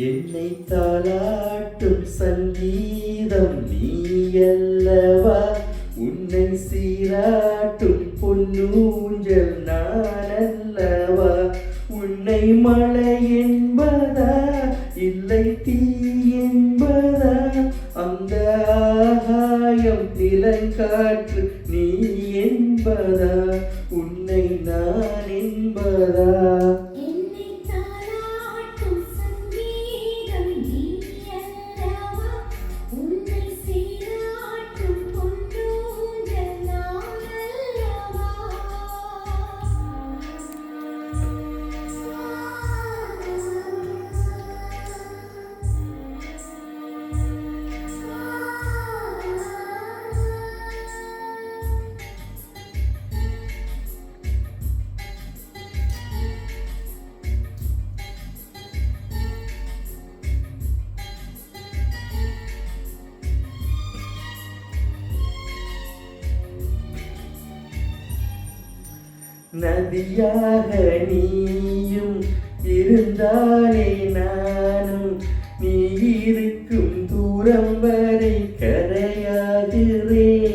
என்னை தாளாட்டும் சங்கீதம் நீயல்லவா, உன்னை சீராட்டும் பொன்னூஞ்சல் நானல்லவா. உன்னை மழை என்பதா இல்லை தீ என்பதா, அந்த ஆகாயம் நிலங்காற்று நீ என்பதா, உன்னை நான் என்பதா. நதியாக நீயும் இருந்தாலே நானும், நீ இருக்கும் தூரம் வரை கரையாகிறேன்.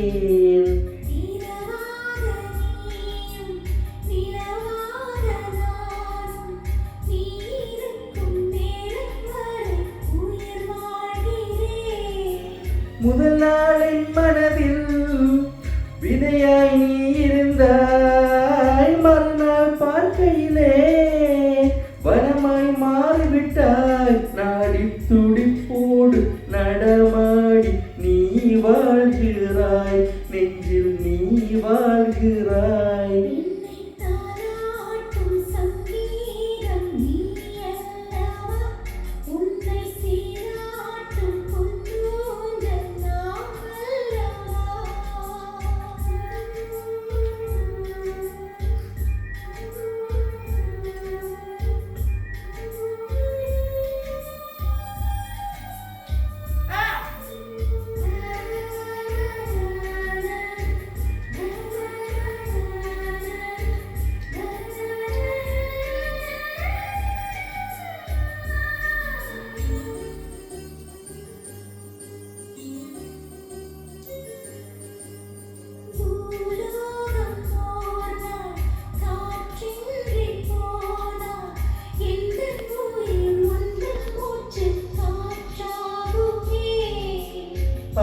முதல் நாளின் மனதில் விதையாய் நீ இருந்தாய், மறுநாள் பார்க்கையிலே வனமாய் மாறிவிட்டாய். நாடி துடிப்போடு நடமாடி நீ வாழ்கிறாய், நெஞ்சில் நீ வாழ்கிறாய்.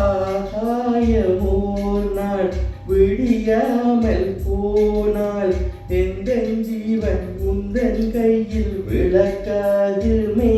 ஆகாயமோர் நாள் விடியாமல் போனால், எந்த ஜீவன் உந்தன் கையில் விளக்காகுமே.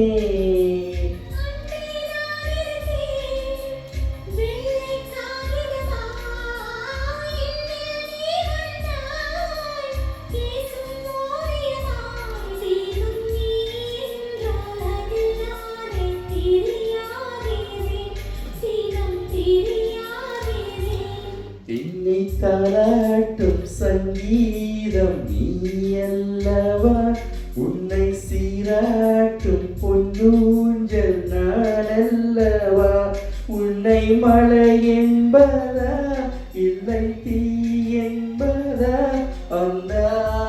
என்னை தாளாட்டும் சங்கீதம் நீயல்லவா, உன்னை சீராட்டும் பொன்னூஞ்சல் நானல்லவா. உன்னை மழை என்பதா இல்லை தீ என்பதா, அந்த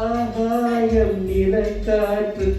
ஆகாயம் நிலக்காற்று